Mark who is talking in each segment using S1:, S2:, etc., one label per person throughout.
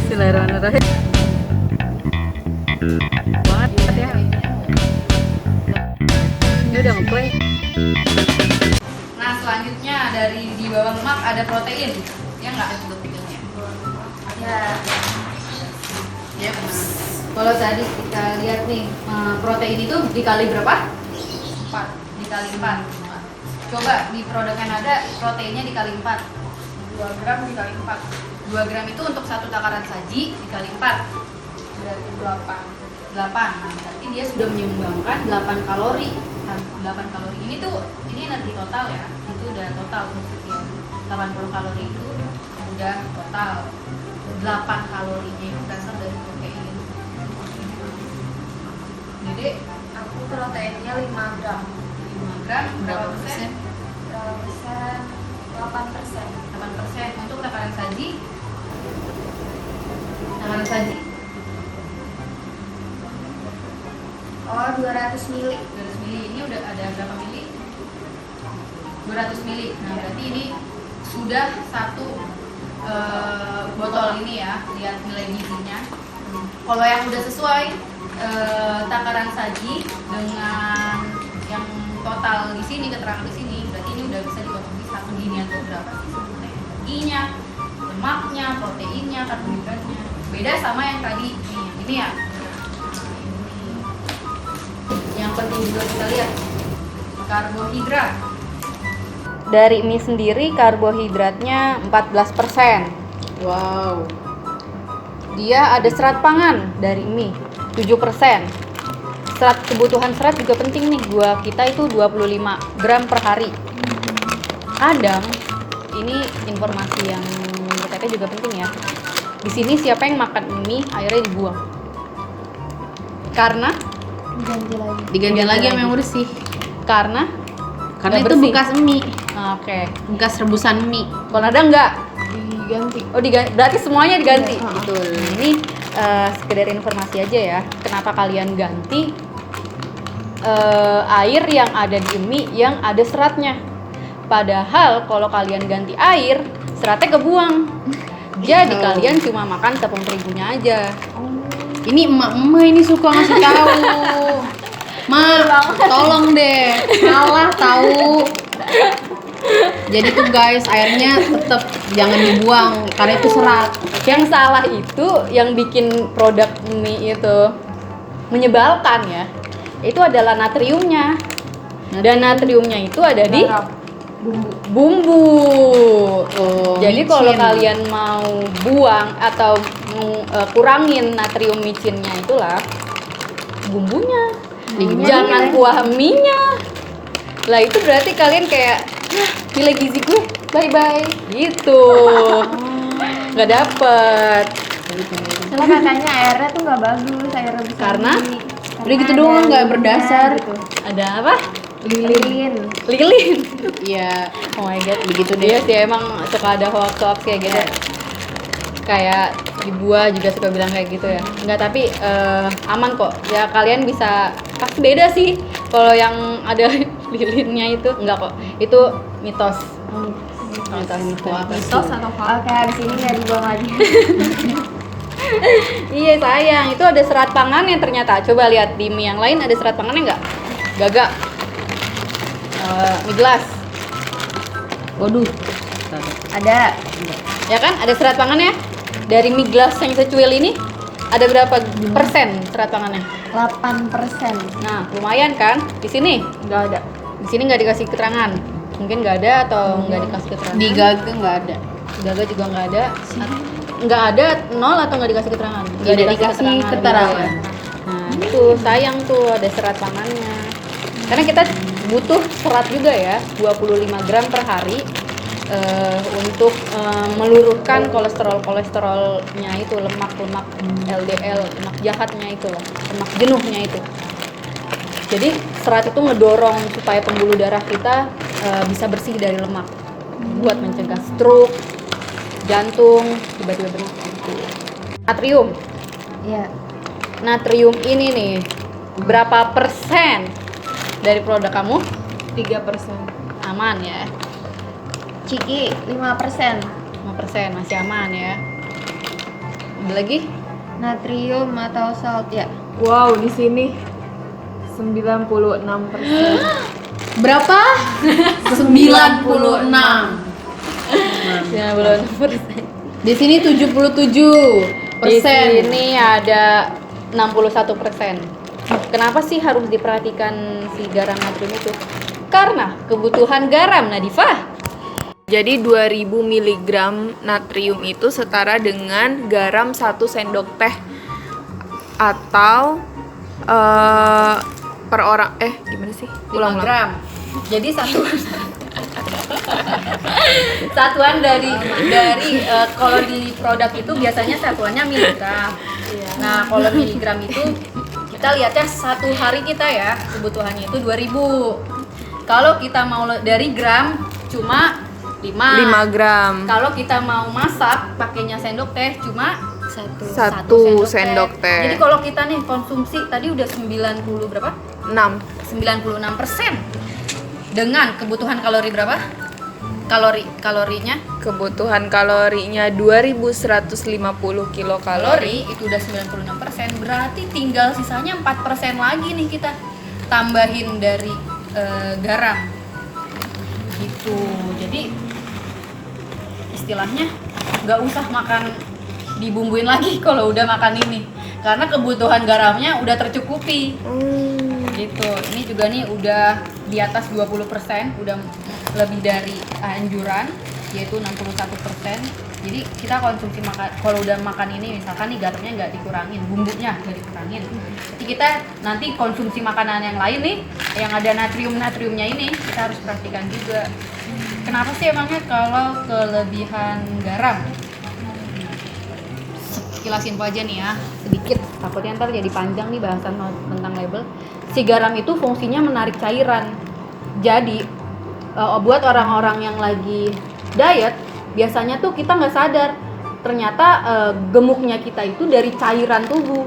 S1: Bismillahirrahmanirrahim. Banget ya. Ini udah ngeplay.
S2: Nah selanjutnya dari di bawah lemak ada protein, ya nggak ada bentuknya? Ya. Ya benar. Kalau tadi kita lihat nih protein itu dikali berapa? 4. Dikali 4. Coba di produk yang ada proteinnya dikali 4. 2 gram dikali 4. 2 gram itu untuk satu takaran saji dikali 4. Berarti 8. Nah, berarti dia sudah menyumbangkan 8 kalori. 8 kalori ini energi total ya. Itu udah total untuk dia. 80 kalori itu udah total. 8 kalorinya itu berasal dari protein. Jadi
S3: Aku proteinnya 5 gram.
S2: 5 gram berapa persen?
S3: Berapa persen? 8%.
S2: 8%. Untuk takaran saji. Takaran saji
S3: Oh, 200 mili.
S2: 200 mili. Ini udah ada berapa mili? 200 mili. Nah, berarti ini sudah satu botol ini ya. Lihat nilai gizinya. Kalau yang udah sesuai takaran saji dengan yang total di sini, keterangan di sini, berarti ini udah bisa dikonsumsi satu ginian tuh berapa sih sebenarnya energinya, lemaknya, proteinnya, karbohidratnya. Beda sama yang tadi nih, yang ini ya. Yang penting juga kita lihat karbohidrat. Dari mie sendiri karbohidratnya 14%. Wow. Dia ada serat pangan dari mie 7%. Serat kebutuhan serat juga penting nih. Kita itu 25 gram per hari. Kadang ini informasi yang menurut saya juga penting ya. Di sini siapa yang makan mie akhirnya dibuang. Karena
S1: Diganti lagi sama yang bersih.
S2: karena
S1: Karena
S2: nggak
S1: itu
S2: bersih.
S1: bekas mie,
S2: Oke.
S1: bekas rebusan mie.
S2: Kalau ada enggak?
S3: Diganti.
S2: Oh, diganti. Berarti semuanya diganti.
S3: Iya,
S2: Betul. Ini sekedar informasi aja ya. Kenapa kalian ganti air yang ada di mie yang ada seratnya? Padahal kalau kalian ganti air, seratnya kebuang. Jadi kalian cuma makan tepung terigunya aja.
S1: Ini emak-emak ini suka ngasih tahu. Ma, tolong deh, salah tahu. Jadi tuh guys, airnya tetap jangan dibuang karena itu serat.
S2: Yang salah itu yang bikin produk mie itu menyebalkan ya. Itu adalah natriumnya. Dan natriumnya itu ada di bumbu.
S1: Oh,
S2: Jadi
S1: micin.
S2: kalau kalian mau buang atau kurangin natrium micinnya itulah bumbunya. Jangan kuah mie-nya. Lah itu berarti kalian kayak nilai gizi gue bye-bye gitu. Nggak dapet.
S3: Soalnya katanya airnya tuh nggak bagus, air rebus
S2: Karena
S1: udah gitu doang, nggak berdasar.
S3: Gitu.
S2: Ada apa?
S3: Lilin.
S2: Lilin.
S1: Iya,
S2: Oh my god,
S1: begitu
S2: dia
S1: deh.
S2: sih emang suka ada hoax kayak gitu. Kayak di buah juga suka bilang kayak gitu ya. Enggak, tapi aman kok. Ya kalian bisa pasti beda sih. Kalau yang ada lilinnya itu enggak kok. Itu mitos.
S3: Mitos atau fakta? Oke, habis ini nggak dibuang lagi.
S2: Iya sayang, itu ada serat pangannya ternyata. Coba lihat di mie yang lain ada serat pangannya nggak? Gagak. Mie gelas.
S1: Waduh.
S3: Ada.
S2: Ya kan? Ada serat pangannya. Dari mie gelas yang secuil ini ada berapa persen serat pangannya?
S3: 8%.
S2: Nah, lumayan kan? Di sini
S3: Nggak ada.
S2: di sini nggak dikasih keterangan. Mungkin nggak ada atau nggak dikasih keterangan.
S1: Di Gaga nggak ada.
S2: Gaga juga nggak ada. Nggak ada, nol atau nggak dikasih keterangan? Nggak
S1: Tidak dikasih keterangan.
S2: Nah, itu sayang tuh ada serat pangannya. Karena kita butuh serat juga ya, 25 gram per hari untuk meluruhkan kolesterolnya itu, lemak LDL, lemak jahatnya itu loh, lemak jenuhnya itu. Jadi serat itu ngedorong supaya pembuluh darah kita bisa bersih dari lemak, buat mencegah stroke, jantung tiba-tiba berhenti. Natrium.
S3: Iya.
S2: Natrium ini nih berapa persen dari produk kamu?
S3: 3%.
S2: Aman ya.
S3: Ciki 5%.
S2: 5%.
S1: masih aman ya. Ada lagi?
S3: Natrium atau salt ya.
S4: Wow, di sini 96%.
S1: Berapa? 96.
S3: 96%.
S1: Di sini 77%.
S5: Di sini ada 61%. Kenapa sih harus diperhatikan si garam natrium itu? Karena kebutuhan garam, Nadifah.
S4: Jadi 2000 mg natrium itu setara dengan garam 1 sendok teh atau per orang gimana sih?
S2: 5 gram. Jadi satuan dari kalau di produk itu biasanya satuannya miligram. Nah, kalau miligram itu kita lihatnya satu hari kita ya kebutuhannya itu 2000. Kalau kita mau dari gram cuma 5
S4: gram.
S2: Kalau kita mau masak pakainya sendok teh cuma
S4: Satu sendok teh.
S2: Jadi kalau kita nih konsumsi tadi udah 90 berapa? 96% dengan kebutuhan kalori berapa? Kalorinya
S4: Kebutuhan kalorinya 2150 kilokalori.
S2: itu udah 96%, berarti tinggal sisanya 4% lagi nih kita tambahin dari garam gitu. Jadi istilahnya nggak usah makan dibumbuin lagi kalau udah makan ini, karena kebutuhan garamnya udah tercukupi gitu. Ini juga nih udah di atas 20%, udah lebih dari anjuran yaitu 61%. Jadi kita konsumsi makan, kalau udah makan ini misalkan nih garamnya nggak dikurangin, bumbunya nggak dikurangin, jadi kita nanti konsumsi makanan yang lain nih yang ada natriumnya ini kita harus perhatikan juga. Kenapa sih emangnya kalau kelebihan garam? Sekilas info aja nih ya, sedikit, takutnya ntar jadi panjang nih bahasan tentang label. Si garam itu fungsinya menarik cairan. Jadi buat orang-orang yang lagi diet, biasanya tuh kita nggak sadar ternyata gemuknya kita itu dari cairan tubuh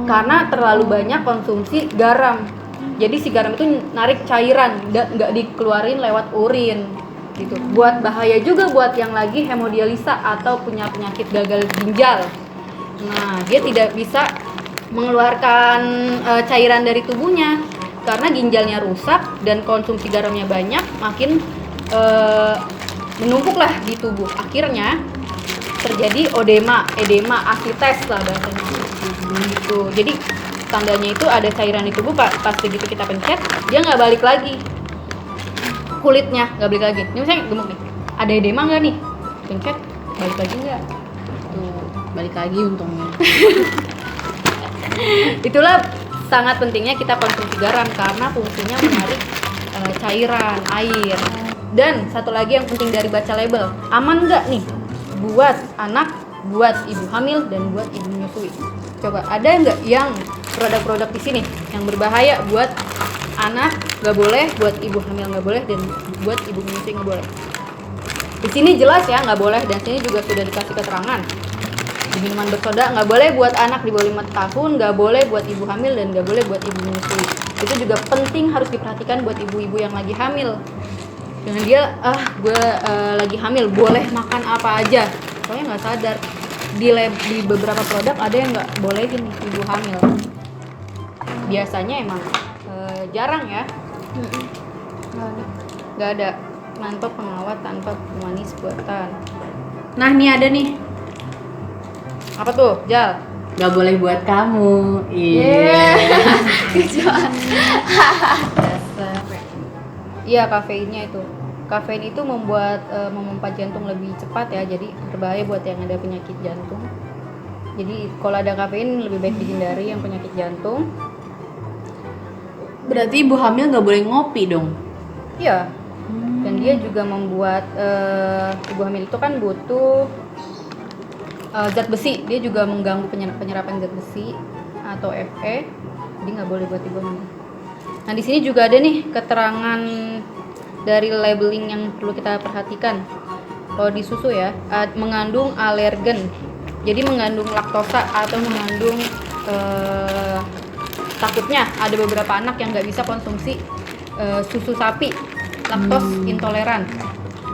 S2: karena terlalu banyak konsumsi garam. Jadi si garam itu narik cairan, nggak dikeluarin lewat urin gitu. Buat bahaya juga buat yang lagi hemodialisa atau punya penyakit gagal ginjal. Nah, dia tidak bisa mengeluarkan cairan dari tubuhnya karena ginjalnya rusak dan konsumsi garamnya banyak, makin menumpuk lah di tubuh. Akhirnya terjadi edema asites lah bahasanya gitu. Jadi tandanya itu ada cairan di tubuh, pas begitu kita pencet dia nggak balik lagi, kulitnya nggak balik lagi. Ini misalnya gemuk nih, ada edema nggak nih, pencet balik lagi nggak?
S1: Tuh, balik lagi untungnya.
S2: Itulah sangat pentingnya kita konsumsi garam karena fungsinya menarik cairan air. Dan satu lagi yang penting dari baca label, aman nggak nih buat anak, buat ibu hamil, dan buat ibu menyusui. Coba ada nggak yang produk-produk di sini yang berbahaya buat anak nggak boleh, buat ibu hamil nggak boleh, dan buat ibu menyusui nggak boleh? Di sini jelas ya nggak boleh, dan sini juga sudah dikasih keterangan. Di minuman bersoda nggak boleh buat anak di bawah 5 tahun, nggak boleh buat ibu hamil, dan nggak boleh buat ibu menyusui. Itu juga penting, harus diperhatikan buat ibu-ibu yang lagi hamil. Dengan dia, gue lagi hamil, boleh makan apa aja. Soalnya nggak sadar di beberapa produk ada yang nggak bolehin ibu hamil. Biasanya emang jarang ya. Nggak ada mantap pengawet tanpa pemanis buatan. Nah, nih ada nih. Apa tuh, Jal?
S1: Gak boleh buat kamu. Iya.
S2: Iya, kafeinnya itu. Kafein itu membuat memompa jantung lebih cepat ya, jadi berbahaya buat yang ada penyakit jantung. Jadi kalau ada kafein lebih baik dihindari yang penyakit jantung.
S1: Berarti ibu hamil nggak boleh ngopi dong?
S2: Iya. Dan dia juga membuat ibu hamil itu kan butuh zat besi. Dia juga mengganggu penyerapan zat besi atau Fe. Jadi nggak boleh buat ibu hamil. Nah, di sini juga ada nih keterangan dari labeling yang perlu kita perhatikan. Kalau di susu ya, mengandung alergen. Jadi mengandung laktosa atau mengandung takutnya ada beberapa anak yang nggak bisa konsumsi susu sapi, laktos intoleran.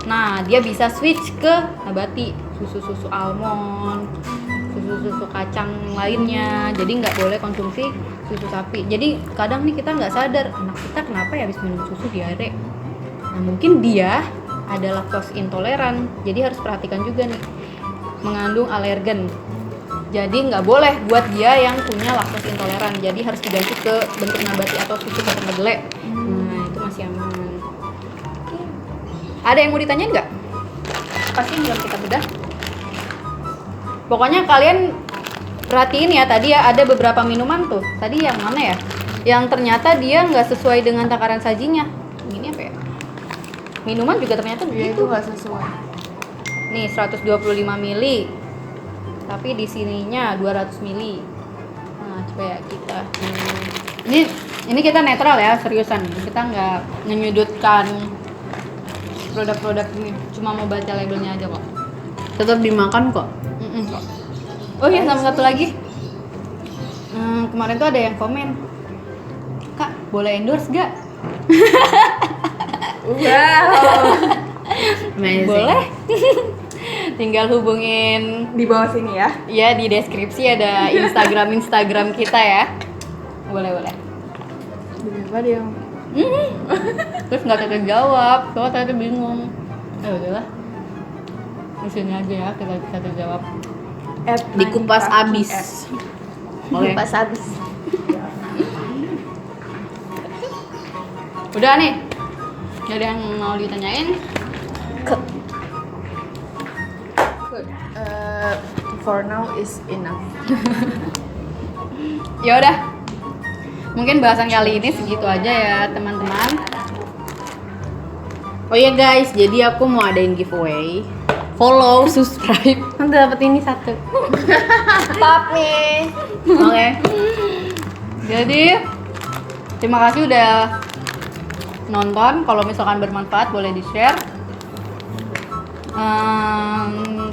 S5: Nah, dia bisa switch ke nabati, susu-susu almond, susu-susu kacang lainnya. Jadi nggak boleh konsumsi susu sapi. Jadi kadang nih kita nggak sadar, anak kita kenapa ya habis minum susu diare. Nah, mungkin dia ada laktose intoleran. Jadi harus perhatikan juga nih, mengandung alergen. Jadi nggak boleh buat dia yang punya laktose intoleran. Jadi harus diganti ke bentuk nabati atau susu kacang kedelai. Nah, itu masih aman. Ada yang mau ditanyain nggak? Pasti belum kita bedah. Pokoknya kalian perhatiin ya, tadi ya ada beberapa minuman tuh. Tadi yang mana ya? Yang ternyata dia nggak sesuai dengan takaran sajinya. Ini apa ya? Minuman juga ternyata begitu.
S3: nggak sesuai.
S5: Nih 125 mili. Tapi di sininya 200 mili. Nah, coba ya kita. Ini kita netral ya, seriusan. Kita nggak menyudutkan produk-produk ini, cuma mau baca labelnya aja kok.
S1: Tetap dimakan kok.
S5: Kok. Oh iya, sama satu lagi. Kemarin tuh ada yang komen, Kak, boleh endorse gak?
S1: Amazing.
S5: Boleh. Tinggal hubungin
S3: Di bawah sini ya.
S5: ya, di deskripsi ada Instagram kita ya. Boleh.
S3: Berapa dia?
S5: Terus nggak terjawab, soalnya saya tuh bingung. Udahlah, di sini aja ya kita terjawab.
S1: Dikupas abis. Oke.
S3: Pas habis.
S5: Udah nih, nggak ada yang mau ditanyain?
S3: For now is enough.
S5: Ya udah, mungkin bahasan kali ini segitu aja ya teman-teman.
S1: Oh iya guys, jadi aku mau adain giveaway. Follow, subscribe. Nanti dapat ini satu.
S3: Stop nih.
S1: Oke.
S5: Jadi terima kasih udah nonton. Kalau misalkan bermanfaat boleh di share.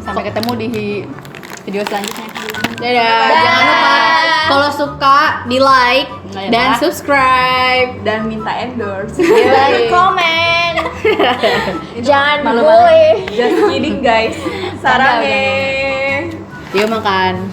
S5: Sampai ketemu di video selanjutnya.
S1: Dadah. Jangan lupa kalau suka di like
S5: Nah, ya,
S1: dan
S5: Pak.
S1: subscribe.
S3: Dan minta endorse.
S1: Yoi.
S3: Komen. Jangan
S5: Malu-malu.
S3: Just kidding guys. Sarangnya.
S1: Yuk makan.